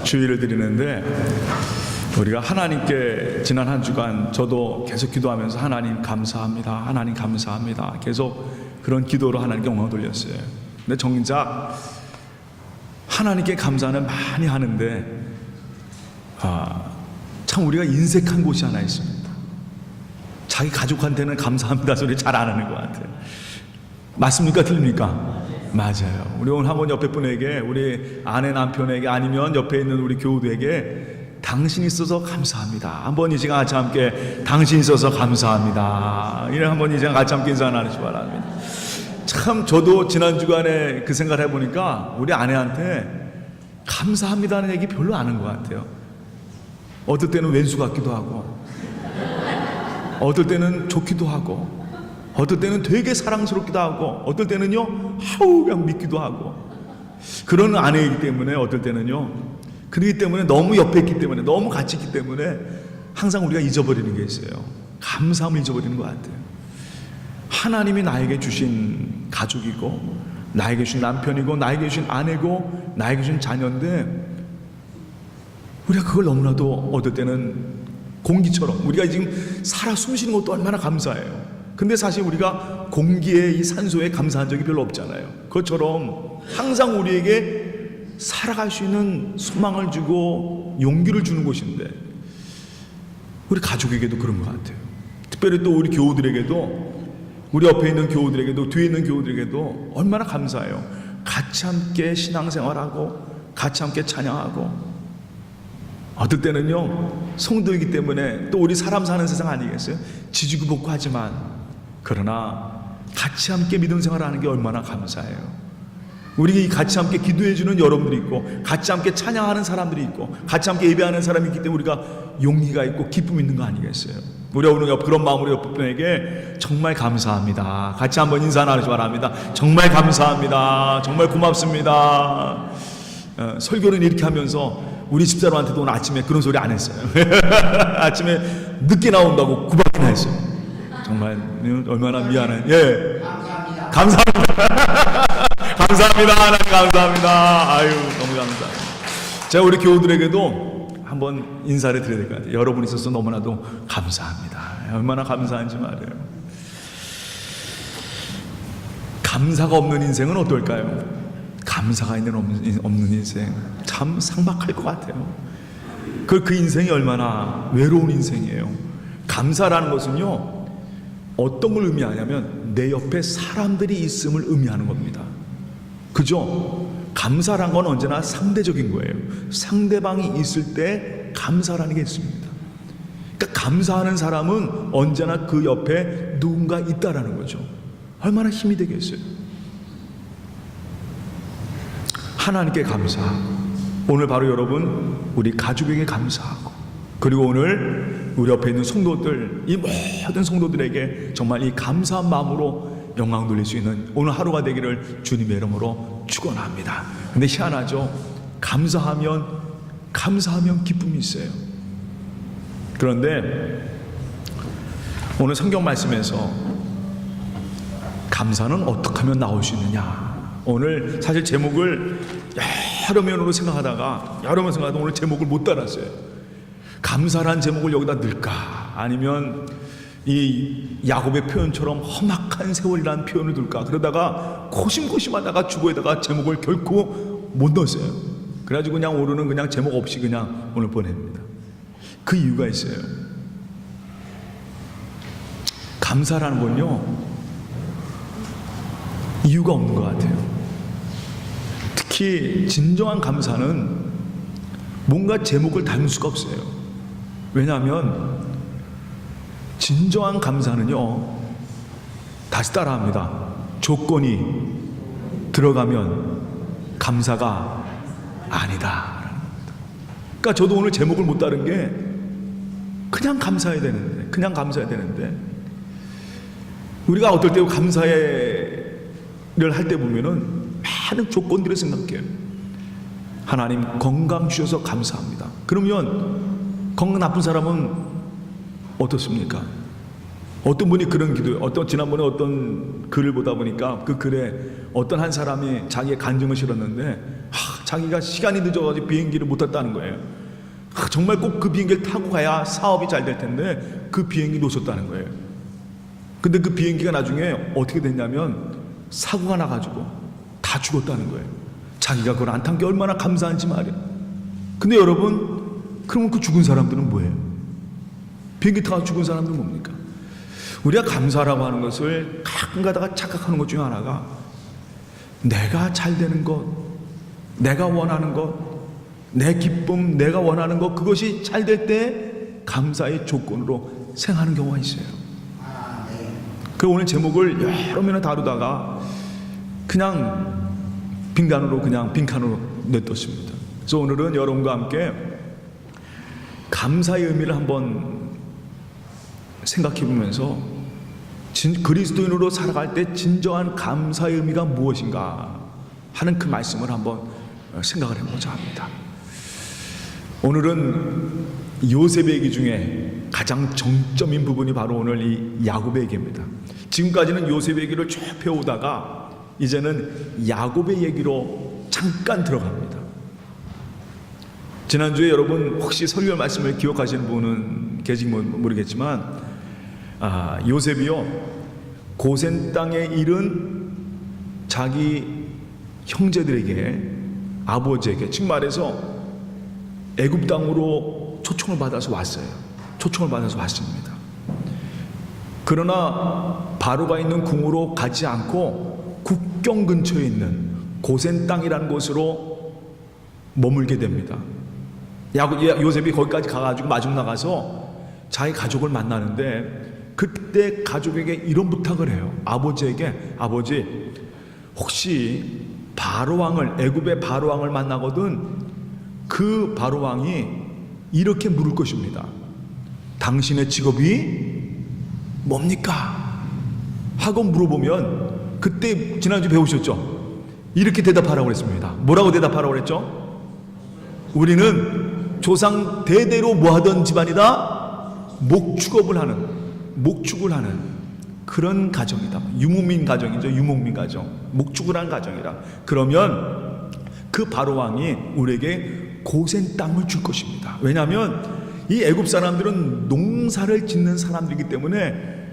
주의를 드리는데, 우리가 하나님께 지난 한 주간 저도 계속 기도하면서 하나님 감사합니다, 하나님 감사합니다, 계속 그런 기도로 하나님께 영광을 돌렸어요. 근데 정작 하나님께 감사는 많이 하는데 참 우리가 인색한 곳이 하나 있습니다. 자기 가족한테는 감사합니다 소리 잘 안 하는 것 같아요. 맞습니까? 틀립니까? 맞아요. 우리 오늘 한번 옆에 분에게, 우리 아내 남편에게, 아니면 옆에 있는 우리 교우들에게 당신이 있어서 감사합니다, 한번 이 시간 같이 함께 당신이 있어서 감사합니다, 이런 한번 이 시간 같이 함께 인사 나누시기 바랍니다. 참 저도 지난 주간에 그 생각을 해보니까 우리 아내한테 감사합니다는 얘기 별로 안 한 것 같아요. 어떨 때는 왼수 같기도 하고, 어떨 때는 좋기도 하고, 어떨 때는 되게 사랑스럽기도 하고, 어떨 때는요 하우 그냥 믿기도 하고, 그런 아내이기 때문에 어떨 때는요, 그렇기 때문에 너무 옆에 있기 때문에, 너무 같이 있기 때문에 항상 우리가 잊어버리는 게 있어요. 감사함을 잊어버리는 것 같아요. 하나님이 나에게 주신 가족이고, 나에게 주신 남편이고, 나에게 주신 아내고, 나에게 주신 자녀인데, 우리가 그걸 너무나도 어떨 때는 공기처럼, 우리가 지금 살아 숨쉬는 것도 얼마나 감사해요. 근데 사실 우리가 공기에, 이 산소에 감사한 적이 별로 없잖아요. 그것처럼 항상 우리에게 살아갈 수 있는 소망을 주고 용기를 주는 곳인데, 우리 가족에게도 그런 것 같아요. 특별히 또 우리 교우들에게도, 우리 옆에 있는 교우들에게도, 뒤에 있는 교우들에게도 얼마나 감사해요. 같이 함께 신앙생활하고, 같이 함께 찬양하고, 어떨 때는요 성도이기 때문에, 또 우리 사람 사는 세상 아니겠어요? 지지구볶고 하지만, 그러나 같이 함께 믿음 생활하는 게 얼마나 감사해요. 우리 같이 함께 기도해주는 여러분들이 있고, 같이 함께 찬양하는 사람들이 있고, 같이 함께 예배하는 사람이 있기 때문에 우리가 용기가 있고 기쁨이 있는 거 아니겠어요? 우리가 오늘 그런 마음으로 옆 분에게 정말 감사합니다, 같이 한번 인사 나누시기 바랍니다. 정말 감사합니다, 정말 고맙습니다. 설교는 이렇게 하면서 우리 집사람한테도 오늘 아침에 그런 소리 안 했어요. 아침에 늦게 나온다고 구박이나 했어요. 정말 얼마나 미안해. 예, 감사합니다. 감사합니다. 하나님 감사합니다. 아유, 너무 감사합니다. 제가 우리 교우들에게도 한번 인사를 드려야 될 것 같아요. 여러분이 있어서 너무나도 감사합니다. 얼마나 감사한지 말이에요. 감사가 없는 인생은 어떨까요? 감사가 있는 없는 인생, 참 삭막할 것 같아요. 그 인생이 얼마나 외로운 인생이에요. 감사라는 것은요 어떤 걸 의미하냐면, 내 옆에 사람들이 있음을 의미하는 겁니다. 그죠? 감사란 건 언제나 상대적인 거예요. 상대방이 있을 때 감사라는 게 있습니다. 그러니까 감사하는 사람은 언제나 그 옆에 누군가 있다라는 거죠. 얼마나 힘이 되겠어요. 하나님께 감사하고, 오늘 바로 여러분 우리 가족에게 감사하고, 그리고 오늘 우리 옆에 있는 성도들, 이 모든 성도들에게 정말 이 감사한 마음으로 영광 돌릴 수 있는 오늘 하루가 되기를 주님의 이름으로 축원합니다. 근데 희한하죠? 감사하면 기쁨이 있어요. 그런데 오늘 성경 말씀에서 감사는 어떻게 하면 나올 수 있느냐, 오늘 사실 제목을 여러 면으로 생각하다가 오늘 제목을 못 달았어요. 감사란 제목을 여기다 넣을까, 아니면 이 야곱의 표현처럼 험악한 세월이라는 표현을 둘까, 그러다가 고심고심하다가 주고에다가 제목을 결코 못 넣었어요. 그래가지고 그냥 오늘은 그냥 제목 없이 그냥 오늘 보냅니다. 그 이유가 있어요. 감사라는 건요 이유가 없는 것 같아요. 특히 진정한 감사는 뭔가 제목을 담을 수가 없어요. 왜냐하면 진정한 감사는요, 다시 따라합니다. 조건이 들어가면 감사가 아니다. 그러니까 저도 오늘 제목을 못 따른 게 그냥 감사해야 되는데 우리가 어떨 때 감사를 할 때 보면은 많은 조건들을 생각해요. 하나님 건강 주셔서 감사합니다. 그러면 건강 나쁜 사람은 어떻습니까? 어떤 분이 그런 기도요. 지난번에 어떤 글을 보다 보니까 그 글에 어떤 한 사람이 자기의 간증을 실었는데, 자기가 시간이 늦어가지고 비행기를 못 탔다는 거예요. 정말 꼭 그 비행기를 타고 가야 사업이 잘 될 텐데 그 비행기 놓쳤다는 거예요. 근데 그 비행기가 나중에 어떻게 됐냐면 사고가 나가지고 다 죽었다는 거예요. 자기가 그걸 안 탄 게 얼마나 감사한지 말이에요. 근데 여러분, 그러면 그 죽은 사람들은 뭐예요? 비행기 타고 죽은 사람들은 뭡니까? 우리가 감사라고 하는 것을 가끔 가다가 착각하는 것 중에 하나가, 내가 잘 되는 것, 내가 원하는 것, 내 기쁨, 내가 원하는 것, 그것이 잘 될 때 감사의 조건으로 생각하는 경우가 있어요. 그 오늘 제목을 여러 면에 다루다가 그냥 빈칸으로 내뒀습니다. 그래서 오늘은 여러분과 함께 감사의 의미를 한번 생각해 보면서 그리스도인으로 살아갈 때 진정한 감사의 의미가 무엇인가 하는 그 말씀을 한번 생각을 해보자 합니다. 오늘은 요셉의 얘기 중에 가장 정점인 부분이 바로 오늘 이 야곱의 얘기입니다. 지금까지는 요셉의 얘기를 쭉 배우다가 이제는 야곱의 얘기로 잠깐 들어갑니다. 지난주에 여러분 혹시 설교 말씀을 기억하시는 분은 계신지 모르겠지만, 요셉이요, 고센 땅에 이른 자기 형제들에게, 아버지에게, 즉 말해서 애굽 땅으로 초청을 받아서 왔어요. 초청을 받아서 왔습니다. 그러나 바로가 있는 궁으로 가지 않고 국경 근처에 있는 고센 땅이라는 곳으로 머물게 됩니다. 요셉이 거기까지 가가지고 마중 나가서 자기 가족을 만나는데, 그때 가족에게 이런 부탁을 해요. 아버지에게, 아버지, 혹시 바로왕을, 애굽의 바로왕을 만나거든 그 바로왕이 이렇게 물을 것입니다. 당신의 직업이 뭡니까? 하고 물어보면, 그때 지난주 배우셨죠? 이렇게 대답하라고 그랬습니다. 뭐라고 대답하라고 그랬죠? 우리는 조상 대대로 뭐하던 집안이다? 목축을 하는 그런 가정이다. 유목민 가정이죠. 유목민 가정. 목축을 한 가정이라. 그러면 그 바로왕이 우리에게 고센 땅을 줄 것입니다. 왜냐하면 이 애굽 사람들은 농사를 짓는 사람들이기 때문에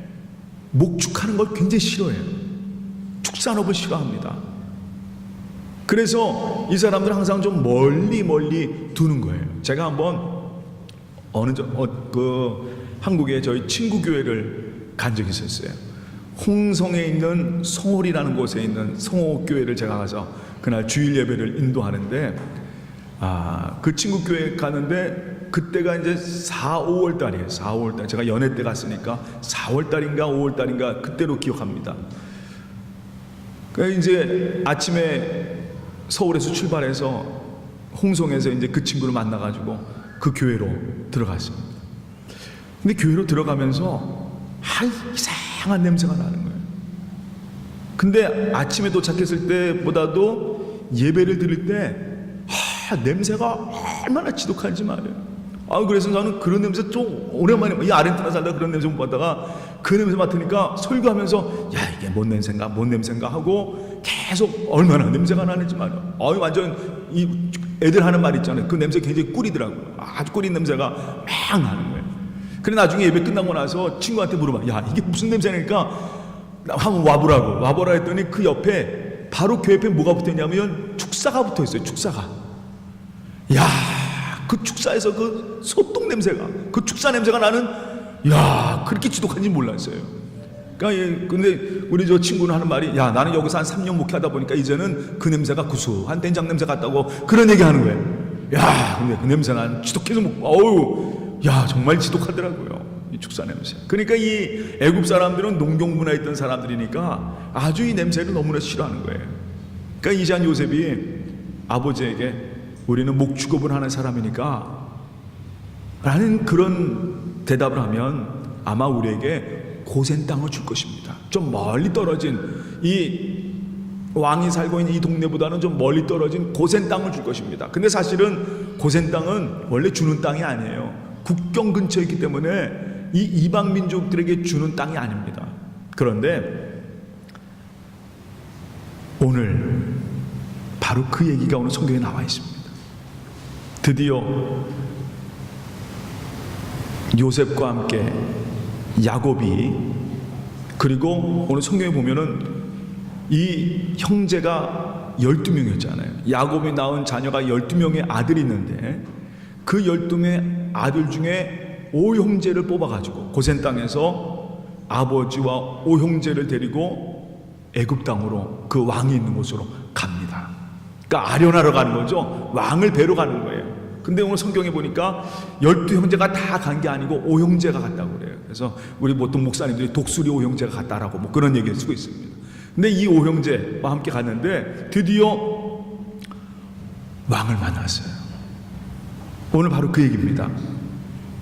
목축하는 걸 굉장히 싫어해요. 축산업을 싫어합니다. 그래서 이 사람들은 항상 좀 멀리 두는 거예요. 제가 한번 한국에 저희 친구 교회를 간 적이 있었어요. 홍성에 있는 성홀이라는 곳에 있는 성호교회를 제가 가서 그날 주일 예배를 인도하는데, 그 친구 교회에 가는데 그때가 이제 4, 5월 달이에요. 4, 5월 달. 제가 연애 때 갔으니까 4월 달인가 5월 달인가 그때로 기억합니다. 그러니까 이제 아침에 서울에서 출발해서 홍성에서 이제 그 친구를 만나가지고 그 교회로 들어갔습니다. 근데 교회로 들어가면서 이상한 냄새가 나는 거예요. 근데 아침에 도착했을 때보다도 예배를 드릴 때 냄새가 얼마나 지독한지 말이에요. 그래서 저는 그런 냄새 좀 오랜만에, 이 아르헨티나 살다 그런 냄새 못 맡다가 그 냄새 맡으니까 설교하면서 이게 뭔 냄새인가 하고 계속 얼마나 냄새가 나는지 말이에요. 완전 이 애들 하는 말 있잖아요. 그 냄새 굉장히 꿀이더라고요. 아주 꿀인 냄새가 막 나는 거예요. 그래 나중에 예배 끝나고 나서 친구한테 물어봐. 이게 무슨 냄새니까 한번 와보라 했더니 그 옆에, 바로 그 옆에 뭐가 붙어있냐면 축사가 붙어있어요. 축사가. 그 축사에서 그 소똥 냄새가, 그 축사 냄새가 나는, 그렇게 지독한지 몰랐어요. 그러니까 근데 우리 저 친구는 하는 말이, 나는 여기서 한 3년 목회하다 보니까 이제는 그 냄새가 구수한 된장 냄새 같다고 그런 얘기 하는 거예요. 근데 그 냄새가 지독해서 정말 지독하더라고요. 이 축사 냄새. 그러니까 이 애굽 사람들은 농경 문화에 있던 사람들이니까 아주 이 냄새를 너무나 싫어하는 거예요. 그러니까 이제한 요셉이 아버지에게, 우리는 목축업을 하는 사람이니까 라는 그런 대답을 하면 아마 우리에게 고센 땅을 줄 것입니다. 좀 멀리 떨어진, 이 왕이 살고 있는 이 동네보다는 좀 멀리 떨어진 고센 땅을 줄 것입니다. 근데 사실은 고센 땅은 원래 주는 땅이 아니에요. 국경 근처에 있기 때문에 이 이방 민족들에게 주는 땅이 바로 그 얘기가 오늘 성경에 나와 있습니다. 드디어 요셉과 함께 야곱이, 그리고 오늘 성경에 보면은 이 형제가 12명이었잖아요. 야곱이 낳은 자녀가 12명의 아들이 있는데 그 12명의 아들 중에 5형제를 뽑아가지고 고센 땅에서 아버지와 5형제를 데리고 애굽 땅으로, 그 왕이 있는 곳으로 갑니다. 그러니까 아련하러 가는 거죠. 왕을 뵈러 가는 거예요. 근데 오늘 성경에 보니까 12형제가 다 간 게 아니고 5형제가 갔다고 그래요. 그래서 우리 보통 목사님들이 독수리 5형제가 갔다라고 뭐 그런 얘기를 쓰고 있습니다. 근데 이 5형제와 함께 갔는데 드디어 왕을 만났어요. 오늘 바로 그 얘기입니다.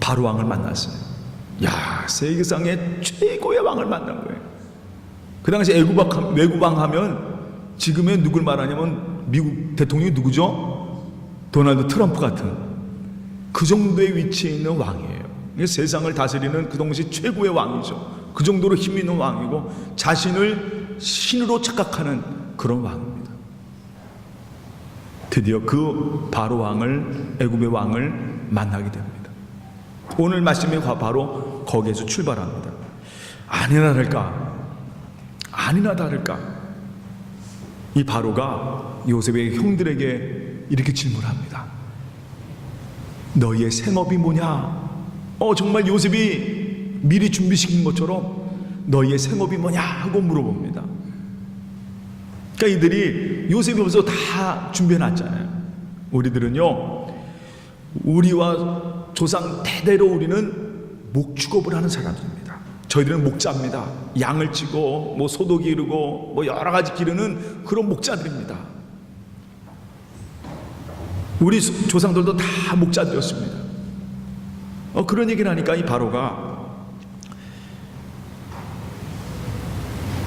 바로 왕을 만났어요. 야, 세계상의 최고의 왕을 만난 거예요. 그 당시 외국왕 하면 지금의 누굴 말하냐면 미국 대통령이 누구죠? 도널드 트럼프 같은 그 정도의 위치에 있는 왕이에요. 세상을 다스리는 그 당시 최고의 왕이죠. 그 정도로 힘 있는 왕이고 자신을 신으로 착각하는 그런 왕입니다. 드디어 그 바로 왕을, 애굽의 왕을 만나게 됩니다. 오늘 말씀이 바로 거기에서 출발합니다. 아니나 다를까 이 바로가 요셉의 형들에게 이렇게 질문합니다. 너희의 생업이 뭐냐? 정말 요셉이 미리 준비시킨 것처럼 너희의 생업이 뭐냐 하고 물어봅니다. 그러니까 이들이 요셉이 벌써 다 준비해놨잖아요. 우리들은요, 우리와 조상 대대로 우리는 목축업을 하는 사람들입니다. 저희들은 목자입니다. 양을 치고 뭐 소도 기르고 뭐 여러 가지 기르는 그런 목자들입니다. 우리 조상들도 다 목자들이었습니다. 그런 얘기를 하니까 이 바로가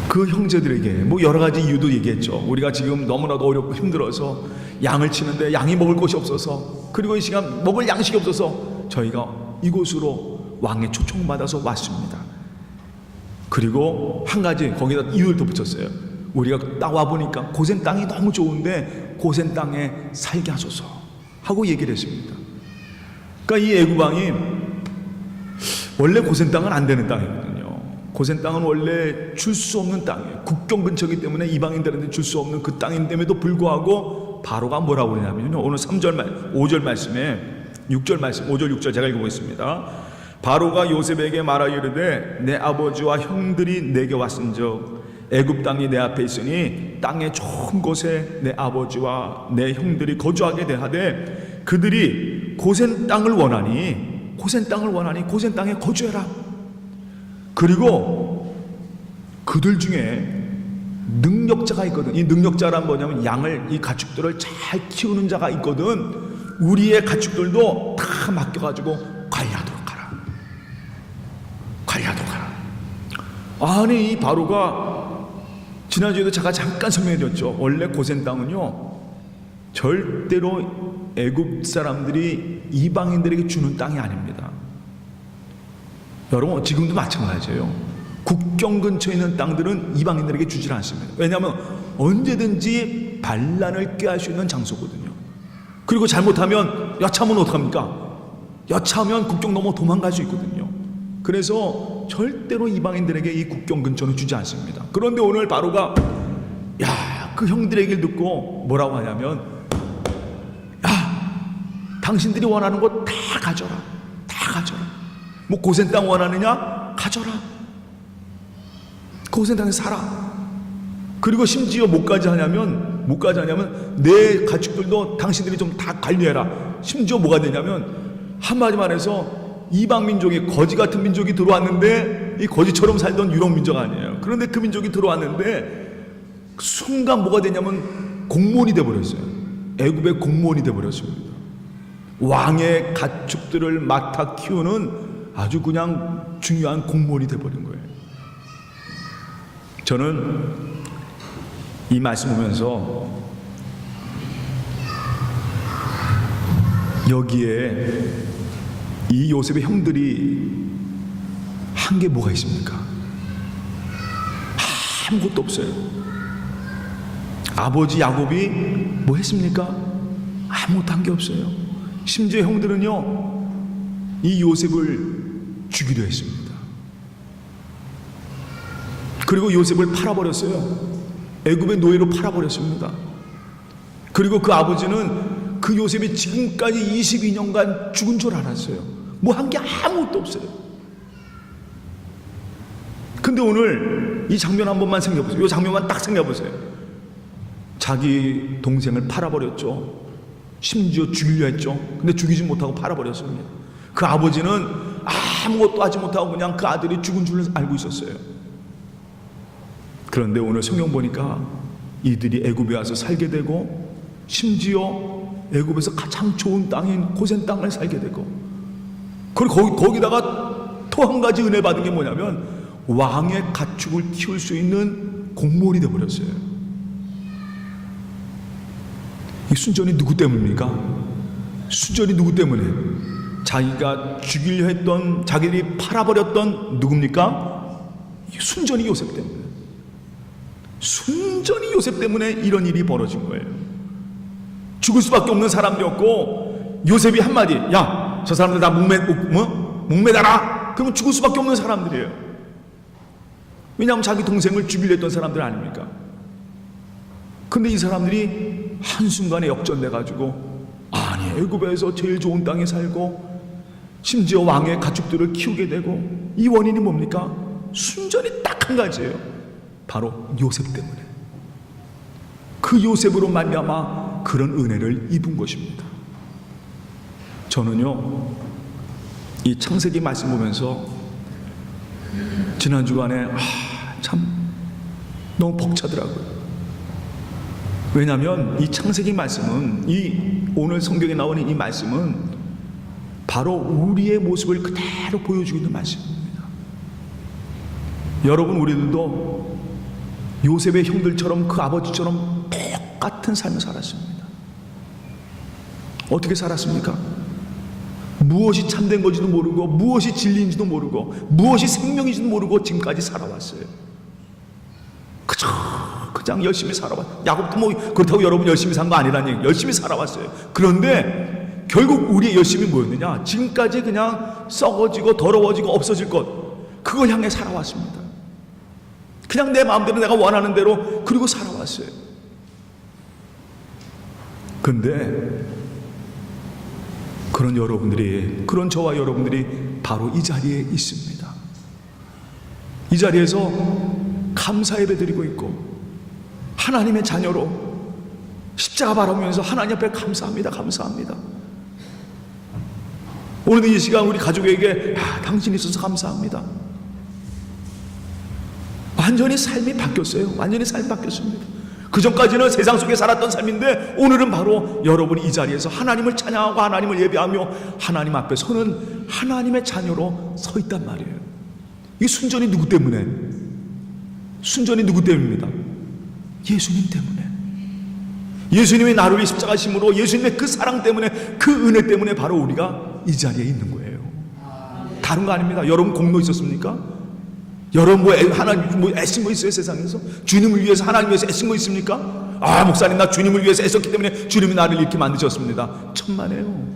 그 형제들에게 뭐 여러 가지 이유도 얘기했죠. 우리가 지금 너무나도 어렵고 힘들어서 양을 치는데 양이 먹을 것이 없어서, 그리고 이 시간 먹을 양식이 없어서 저희가 이곳으로 왕의 초청받아서 왔습니다. 그리고 한 가지 거기다 이유를 더 붙였어요. 우리가 와 보니까 고센 땅이 너무 좋은데 고센 땅에 살게 하소서 하고 얘기를 했습니다. 그러니까 이 애굽 왕이 원래 고센 땅은 안 되는 땅이거든요. 고센 땅은 원래 줄 수 없는 땅이에요. 국경 근처이기 때문에 이방인들한테 줄 수 없는 그 땅임에도 불구하고 바로가 뭐라고 그러냐면요, 오늘 5절 말씀에 6절 말씀, 5절 6절 제가 읽어보겠습니다. 바로가 요셉에게 말하여 이르되 내 아버지와 형들이 내게 왔은즉 애굽 땅이 내 앞에 있으니 땅의 좋은 곳에 내 아버지와 내 형들이 거주하게 되하되 그들이 고센 땅을 원하니 고센 땅에 거주해라. 그리고 그들 중에 능력자가 있거든. 이 능력자란 뭐냐면 양을, 이 가축들을 잘 키우는 자가 있거든. 우리의 가축들도 다 맡겨가지고 관리하도록 하라. 아니, 이 바로가 지난주에도 제가 잠깐 설명해드렸죠. 원래 고센 땅은요, 절대로 애굽 사람들이 이방인들에게 주는 땅이 아닙니다. 여러분, 지금도 마찬가지예요. 국경 근처에 있는 땅들은 이방인들에게 주질 않습니다. 왜냐하면 언제든지 반란을 꾀할 수 있는 장소거든요. 그리고 잘못하면 여차하면 어떡합니까? 여차하면 국경 넘어 도망갈 수 있거든요. 그래서 절대로 이방인들에게 이 국경 근처는 주지 않습니다. 그런데 오늘 바로가 그 형들의 얘기를 듣고 뭐라고 하냐면, 당신들이 원하는 거 다 가져라. 뭐 고센 땅 원하느냐? 가져라. 고센 땅에 살아. 그리고 심지어 뭐까지 하냐면 내 가축들도 당신들이 좀 다 관리해라. 심지어 뭐가 되냐면, 한마디 말해서 이방 민족이, 거지 같은 민족이 들어왔는데, 이 거지처럼 살던 유럽 민족 아니에요. 그런데 그 민족이 들어왔는데 순간 뭐가 되냐면 공무원이 돼버렸어요. 애굽의 공무원이 돼버렸습니다. 왕의 가축들을 맡아 키우는 아주 그냥 중요한 공무원이 돼버린 거예요. 저는 이 말씀 보면서 여기에 이 요셉의 형들이 한 게 뭐가 있습니까? 아무것도 없어요. 아버지 야곱이 뭐 했습니까? 아무것도 한 게 없어요. 심지어 형들은요, 이 요셉을 죽이려 했습니다. 그리고 요셉을 팔아버렸어요. 애굽의 노예로 팔아버렸습니다. 그리고 그 아버지는 그 요셉이 지금까지 22년간 죽은 줄 알았어요. 뭐 한 게 아무것도 없어요. 근데 오늘 이 장면 한 번만 생각해보세요. 이 장면만 딱 생각해보세요. 자기 동생을 팔아버렸죠. 심지어 죽이려 했죠. 근데 죽이지 못하고 팔아버렸습니다. 그 아버지는 아무것도 하지 못하고 그냥 그 아들이 죽은 줄 알고 있었어요. 그런데 오늘 성경 보니까 이들이 애굽에 와서 살게 되고, 심지어 애굽에서 가장 좋은 땅인 고센 땅을 살게 되고, 그리고 거기다가 또 한 가지 은혜 받은 게 뭐냐면 왕의 가축을 키울 수 있는 공무원이 되어버렸어요. 이 순전히 누구 때문입니까? 순전히 누구 때문에? 자기가 죽이려 했던, 자기들이 팔아버렸던 누굽니까? 순전히 요셉 때문에. 순전히 요셉 때문에 이런 일이 벌어진 거예요. 죽을 수밖에 없는 사람이었고, 요셉이 한마디, 야, 저 사람들 다 목매달아. 그러면 죽을 수밖에 없는 사람들이에요. 왜냐하면 자기 동생을 죽이려 했던 사람들 아닙니까? 근데 이 사람들이 한순간에 역전돼가지고, 아니, 애굽에서 제일 좋은 땅에 살고 심지어 왕의 가축들을 키우게 되고, 이 원인이 뭡니까? 순전히 딱 한 가지예요. 바로 요셉 때문에. 그 요셉으로 말미암아 그런 은혜를 입은 것입니다. 저는요, 이 창세기 말씀 보면서 지난 주간에 참 너무 벅차더라고요. 왜냐하면 이 창세기 말씀은, 이 오늘 성경에 나오는 이 말씀은 바로 우리의 모습을 그대로 보여주고 있는 말씀입니다. 여러분, 우리들도 요셉의 형들처럼 그 아버지처럼 똑같은 삶을 살았습니다. 어떻게 살았습니까? 무엇이 참된 건지도 모르고, 무엇이 진리인지도 모르고, 무엇이 생명인지도 모르고 지금까지 살아왔어요. 그냥 열심히 살아왔어요. 야곱도 뭐 그렇다고 여러분 열심히 산 거 아니라는 얘기, 열심히 살아왔어요. 그런데 결국 우리의 열심이 뭐였느냐? 지금까지 그냥 썩어지고 더러워지고 없어질 것, 그걸 향해 살아왔습니다. 그냥 내 마음대로 내가 원하는 대로 그리고 살아왔어요. 근데 그런 여러분들이, 그런 저와 여러분들이 바로 이 자리에 있습니다. 이 자리에서 감사 예배 드리고 있고, 하나님의 자녀로 십자가 바라보면서 하나님 앞에 감사합니다, 감사합니다. 오늘도 이 시간 우리 가족에게 당신이 있어서 감사합니다. 완전히 삶이 바뀌었어요. 완전히 삶이 바뀌었습니다. 그 전까지는 세상 속에 살았던 삶인데, 오늘은 바로 여러분이 이 자리에서 하나님을 찬양하고 하나님을 예배하며 하나님 앞에 서는 하나님의 자녀로 서 있단 말이에요. 이 순전히 누구 때문에? 순전히 누구 때문입니다? 예수님 때문에. 예수님의 나를 위해 십자가 심으로, 예수님의 그 사랑 때문에, 그 은혜 때문에 바로 우리가 이 자리에 있는 거예요. 다른 거 아닙니다. 여러분 공로 있었습니까? 여러분 하나님 애쓴 거 있어요? 세상에서 주님을 위해서, 하나님 위해서 애쓴 거 있습니까? 목사님, 나 주님을 위해서 애썼기 때문에 주님이 나를 이렇게 만드셨습니다. 천만에요.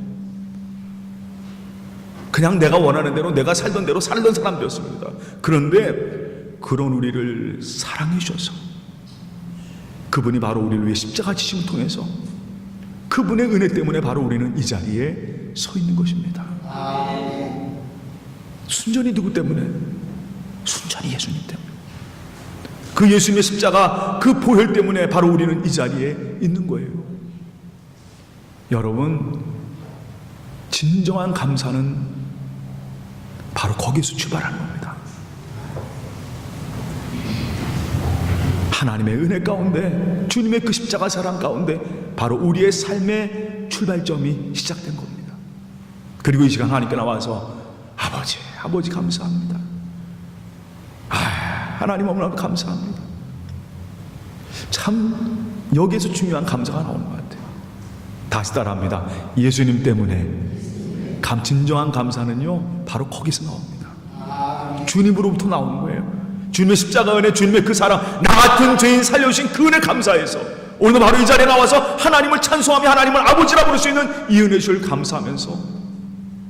그냥 내가 원하는 대로, 내가 살던 대로 살던 사람들이었습니다. 그런데 그런 우리를 사랑해 주셔서, 그분이 바로 우리를 위해 십자가 지심을 통해서, 그분의 은혜 때문에 바로 우리는 이 자리에 서 있는 것입니다. 순전히 누구 때문에? 순전히 예수님 때문에. 그 예수님의 십자가, 그 보혈 때문에 바로 우리는 이 자리에 있는 거예요. 여러분, 진정한 감사는 바로 거기서 출발하는 겁니다. 하나님의 은혜 가운데, 주님의 그 십자가 사랑 가운데 바로 우리의 삶의 출발점이 시작된 겁니다. 그리고 이 시간 하나님께 나와서 아버지 감사합니다. 하나님 너무나 감사합니다. 참 여기에서 중요한 감사가 나오는 것 같아요. 다시 따라합니다. 예수님 때문에. 진정한 감사는요, 바로 거기서 나옵니다. 주님으로부터 나오는 거예요. 주님의 십자가 은혜, 주님의 그 사랑, 나 같은 죄인 살려주신 그 은혜 감사해서 오늘도 바로 이 자리에 나와서 하나님을 찬송하며 하나님을 아버지라 부를 수 있는 이 은혜 주를 감사하면서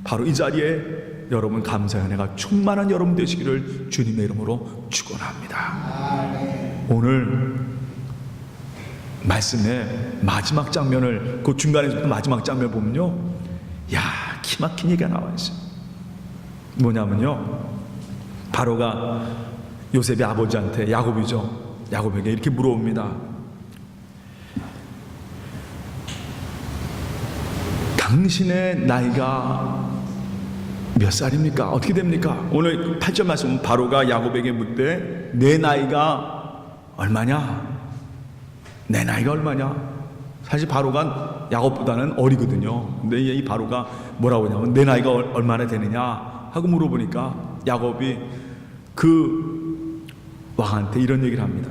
바로 이 자리에 여러분 감사의 은혜가 충만한 여러분 되시기를 주님의 이름으로 축원합니다. 오늘 말씀의 마지막 장면을 그 중간에서부터 마지막 장면을 보면요, 야, 기막힌 얘기가 나와 있어요. 뭐냐면요, 바로가 요셉의 아버지한테, 야곱에게 이렇게 물어봅니다. 당신의 나이가 몇 살입니까? 어떻게 됩니까? 오늘 8절 말씀은 바로가 야곱에게 묻되 내 나이가 얼마냐? 내 나이가 얼마냐? 사실 바로가 야곱보다는 어리거든요. 근데 이 바로가 뭐라고 하냐면 내 나이가 얼마나 되느냐 하고 물어보니까 야곱이 그 왕한테 이런 얘기를 합니다.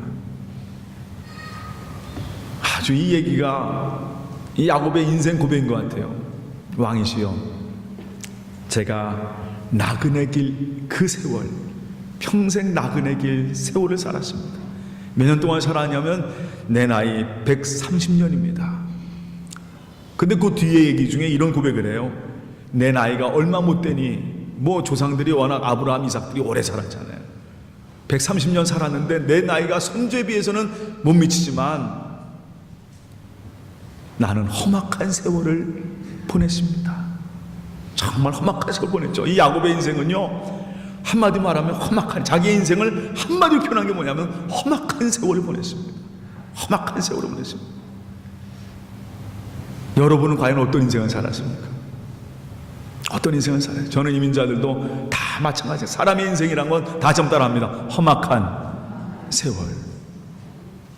아주 이 얘기가 이 야곱의 인생 고백인 것 같아요. 왕이시여, 제가 나그네 길 그 세월, 평생 나그네 길 세월을 살았습니다. 몇 년 동안 살았냐면 내 나이 130년입니다. 근데 그 뒤에 얘기 중에 이런 고백을 해요. 내 나이가 얼마 못 되니, 뭐 조상들이 워낙 아브라함, 이삭들이 오래 살았잖아요. 130년 살았는데 내 나이가 선조에 비해서는 못 미치지만 나는 험악한 세월을 보냈습니다. 정말 험악한 세월 보냈죠. 이 야곱의 인생은요, 한마디 말하면 험악한, 자기의 인생을 한마디로 표현한 게 뭐냐면 험악한 세월을 보냈습니다. 험악한 세월을 보냈습니다. 여러분은 과연 어떤 인생을 살았습니까? 어떤 인생을 살아요? 저는 이민자들도 다 마찬가지예요. 사람의 인생이란 건 다 점 따라합니다. 험악한 세월.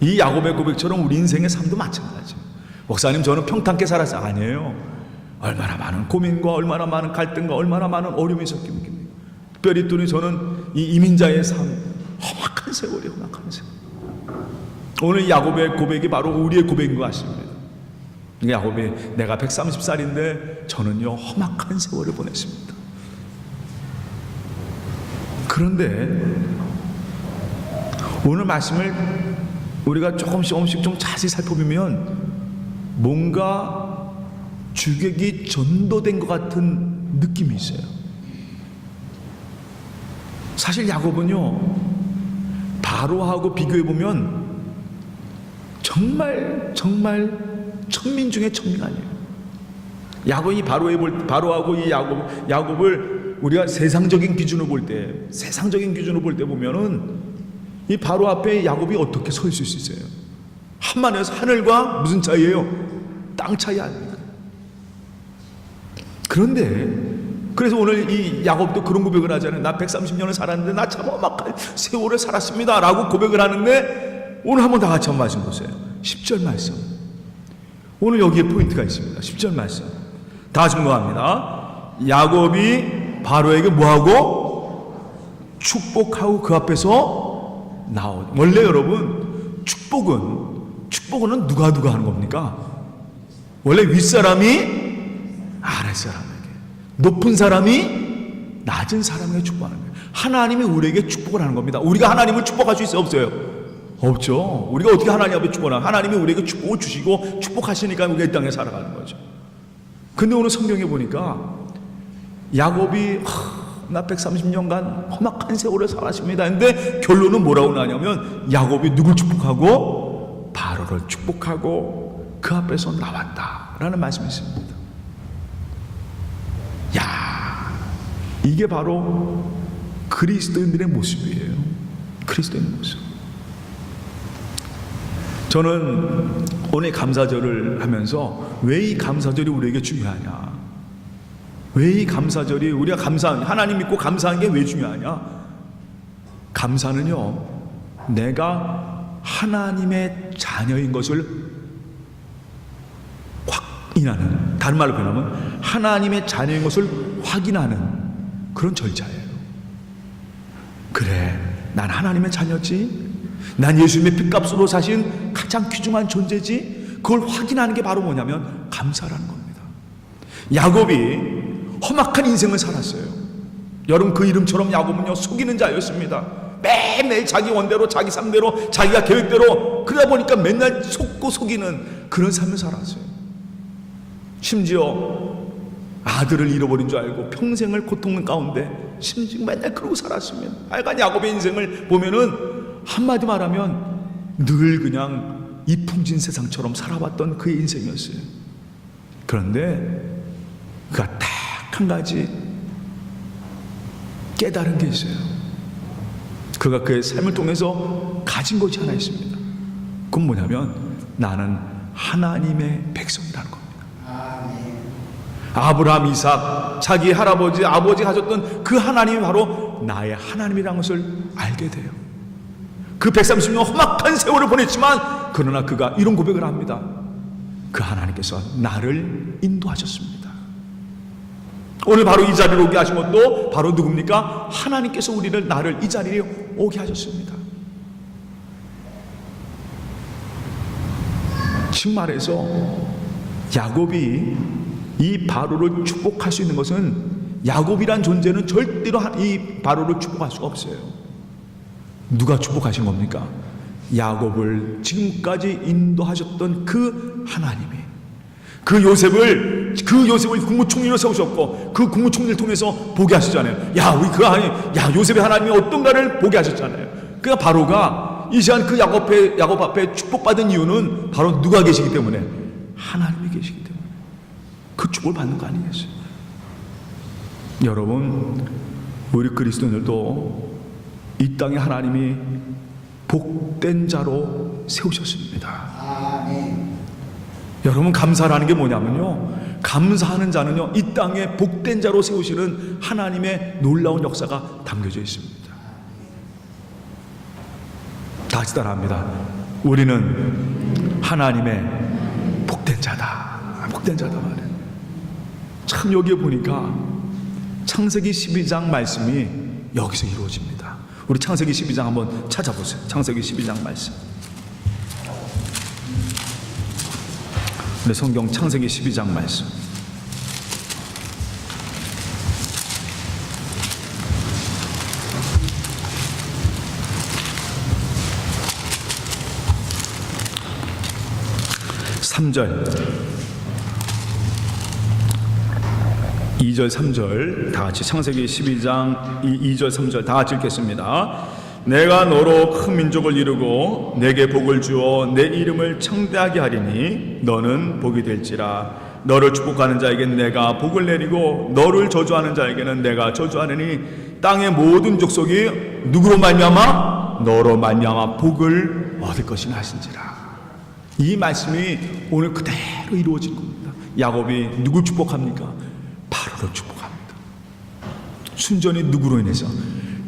이 야곱의 고백처럼 우리 인생의 삶도 마찬가지예요. 목사님, 저는 평탄하게 살았어요. 아니에요. 얼마나 많은 고민과 얼마나 많은 갈등과 얼마나 많은 어려움이 섞입니까? 특별히 또 저는 이 이민자의 삶, 험악한 세월이에요. 험악한 세월. 오늘 야곱의 고백이 바로 우리의 고백인 것 같습니다. 야곱이 내가 130살인데 저는요 험악한 세월을 보냈습니다. 그런데 오늘 말씀을 우리가 조금씩 좀 자세히 살펴보면 뭔가 주객이 전도된 것 같은 느낌이 있어요. 사실 야곱은요 바로하고 비교해보면 정말 천민 중에 천민 아니에요. 야곱이 바로하고 이 야곱을 우리가 세상적인 기준으로 볼 때 보면은 이 바로 앞에 야곱이 어떻게 서 있을 수 있어요? 한마디로 하늘과 무슨 차이예요? 땅 차이 아닙니까? 그런데 그래서 오늘 이 야곱도 그런 고백을 하잖아요. 나 130년을 살았는데 나 참 험악한 세월을 살았습니다 라고 고백을 하는데, 오늘 한번 다 같이 한번 말씀 보세요. 10절 말씀. 오늘 여기에 포인트가 있습니다. 10절 말씀 다 같이 공부합니다. 야곱이 바로에게 뭐하고? 축복하고 그 앞에서 나오죠. 원래 여러분 축복은 누가 하는 겁니까? 원래 윗사람이 아랫사람에게, 높은 사람이 낮은 사람에게 축복하는 거예요. 하나님이 우리에게 축복을 하는 겁니다. 우리가 하나님을 축복할 수 있어요? 없어요? 없죠. 우리가 어떻게 하나님 앞에 축복하나? 하나님이 우리에게 축복을 주시고 축복하시니까 우리가 이 땅에 살아가는 거죠. 근데 오늘 성경에 보니까 야곱이 나 130년간 험악한 세월을 살았습니다 근데 결론은 뭐라고 나냐면 야곱이 누굴 축복하고? 바로를 축복하고 그 앞에서 나왔다 라는 말씀이 있습니다. 야, 이게 바로 그리스도인들의 모습이에요. 그리스도인의 모습. 저는 오늘 감사절을 하면서 왜 이 감사절이 우리에게 중요하냐, 왜 이 감사절이 우리가 하나님 믿고 감사하는 게 왜 중요하냐. 감사는요, 내가 하나님의 자녀인 것을 확인하는, 다른 말로 표현하면 하나님의 자녀인 것을 확인하는 그런 절차예요. 그래, 난 하나님의 자녀지, 난 예수님의 핏값으로 사신 가장 귀중한 존재지, 그걸 확인하는 게 바로 뭐냐면 감사라는 겁니다. 야곱이 험악한 인생을 살았어요. 여러분, 그 이름처럼 야곱은요 속이는 자였습니다. 매일매일 자기 원대로, 자기 삶대로, 자기가 계획대로, 그러다 보니까 맨날 속고 속이는 그런 삶을 살았어요. 심지어 아들을 잃어버린 줄 알고 평생을 고통 가운데 심지어 맨날 그러고 살았으면, 하여간 야곱의 인생을 보면은 한마디 말하면 늘 그냥 이풍진 세상처럼 살아왔던 그의 인생이었어요. 그런데 그가 딱 한 가지 깨달은 게 있어요. 그가 그의 삶을 통해서 가진 것이 하나 있습니다. 그건 뭐냐면 나는 하나님의 백성이라는 겁니다. 아브라함, 이삭, 자기 할아버지, 아버지 가졌던 그 하나님이 바로 나의 하나님이라는 것을 알게 돼요. 그 130년 험악한 세월을 보냈지만 그러나 그가 이런 고백을 합니다. 그 하나님께서 나를 인도하셨습니다. 오늘 바로 이 자리로 오게 하신 것도 바로 누굽니까? 하나님께서 나를 이 자리에 오게 하셨습니다. 지금 말해서 야곱이 이 바로를 축복할 수 있는 것은, 야곱이란 존재는 절대로 이 바로를 축복할 수가 없어요. 누가 축복하신 겁니까? 야곱을 지금까지 인도하셨던 그 하나님이 그 요셉을 국무총리로 세우셨고 그 국무총리를 통해서 보게 하셨잖아요. 요셉의 하나님이 어떤가를 보게 하셨잖아요. 그러니까 바로가 이 시간 그 야곱 앞에 축복받은 이유는 바로 누가 계시기 때문에? 하나님이 계시기 때문에 그 축복을 받는 거 아니겠어요? 여러분, 우리 그리스도인들도 이 땅에 하나님이 복된 자로 세우셨습니다. 아멘. 여러분, 감사라는 게 뭐냐면요, 감사하는 자는요 이 땅에 복된 자로 세우시는 하나님의 놀라운 역사가 담겨져 있습니다. 다 같이 따라합니다. 우리는 하나님의 복된 자다. 복된 자다 말이에요. 참 여기에 보니까 창세기 12장 말씀이 여기서 이루어집니다. 우리 창세기 12장 한번 찾아보세요. 창세기 12장 말씀. 네, 성경 창세기 12장 말씀. (3절) 2절 3절 다 같이 창세기 12장 2절 3절 다 같이 읽겠습니다. 내가 너로 큰 민족을 이루고 내게 복을 주어 내 이름을 창대하게 하리니 너는 복이 될지라. 너를 축복하는 자에게는 내가 복을 내리고 너를 저주하는 자에게는 내가 저주하느니 땅의 모든 족속이 누구로 말미암아? 너로 말미암아 복을 얻을 것이라 하신지라. 이 말씀이 오늘 그대로 이루어진 겁니다. 야곱이 누굴 축복합니까? 바로를 축복합니다. 순전히 누구로 인해서?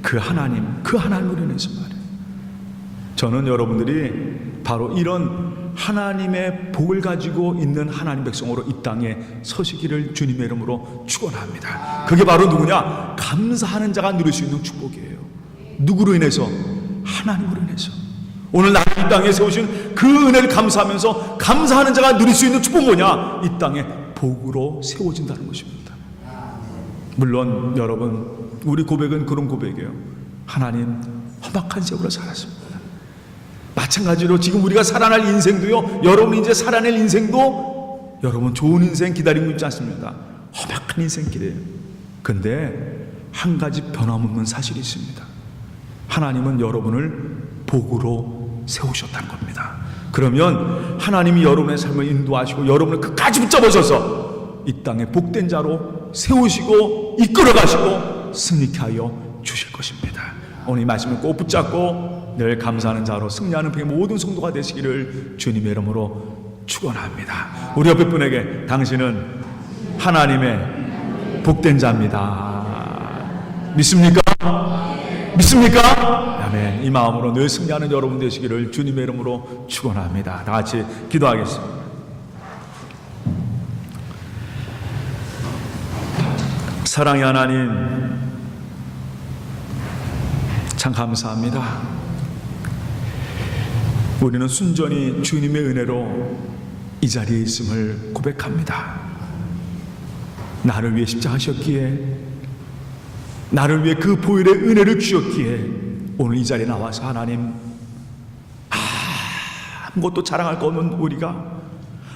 그 하나님으로 인해서 말이에요. 저는 여러분들이 바로 이런 하나님의 복을 가지고 있는 하나님 백성으로 이 땅에 서시기를 주님의 이름으로 축원합니다. 그게 바로 누구냐? 감사하는 자가 누릴 수 있는 축복이에요. 누구로 인해서? 하나님으로 인해서. 오늘 나를 이 땅에 세우신 그 은혜를 감사하면서 감사하는 자가 누릴 수 있는 축복은 뭐냐? 이 땅에 복으로 세워진다는 것입니다. 물론 여러분, 우리 고백은 그런 고백이에요. 하나님, 험악한 세월을 살았습니다. 마찬가지로 지금 우리가 살아날 인생도요, 여러분 이제 살아낼 인생도 여러분 좋은 인생 기다리고 있지 않습니다. 험악한 인생길이에요. 근데 한 가지 변함없는 사실이 있습니다. 하나님은 여러분을 복으로 세우셨다는 겁니다. 그러면 하나님이 여러분의 삶을 인도하시고 여러분을 끝까지 붙잡으셔서 이 땅에 복된 자로 세우시고 이끌어 가시고 승리케 하여 주실 것입니다. 오늘 이 말씀을 꼭 붙잡고 늘 감사하는 자로 승리하는 배 모든 성도가 되시기를 주님의 이름으로 축원합니다. 우리 옆에 분에게 당신은 하나님의 복된 자입니다. 믿습니까? 믿습니까? 아멘. 이 마음으로 늘 승리하는 여러분 되시기를 주님의 이름으로 축원합니다. 다 같이 기도하겠습니다. 사랑의 하나님, 참 감사합니다. 우리는 순전히 주님의 은혜로 이 자리에 있음을 고백합니다. 나를 위해 십자가하셨기에, 나를 위해 그 보혈의 은혜를 주셨기에 오늘 이 자리에 나와서 하나님, 아무것도 자랑할 것 없는 우리가,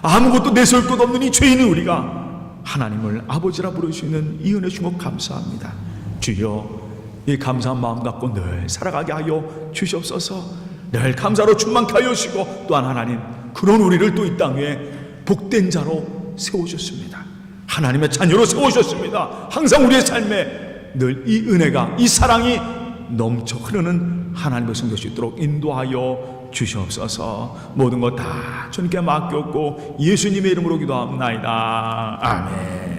아무것도 내세울 것 없는 이 죄인은 우리가 하나님을 아버지라 부를 수 있는 이 은혜 주신 것 감사합니다. 주여, 이 감사한 마음 갖고 늘 살아가게 하여 주시옵소서. 늘 감사로 충만케 하여 주시고, 또한 하나님, 그런 우리를 또 이 땅에 복된 자로 세우셨습니다. 하나님의 자녀로 세우셨습니다. 항상 우리의 삶에 늘 이 은혜가, 이 사랑이 넘쳐 흐르는 하나님의 성될 수 있도록 인도하여 주시옵소서. 모든 것 다 주님께 맡겼고 예수님의 이름으로 기도합나이다. 아멘.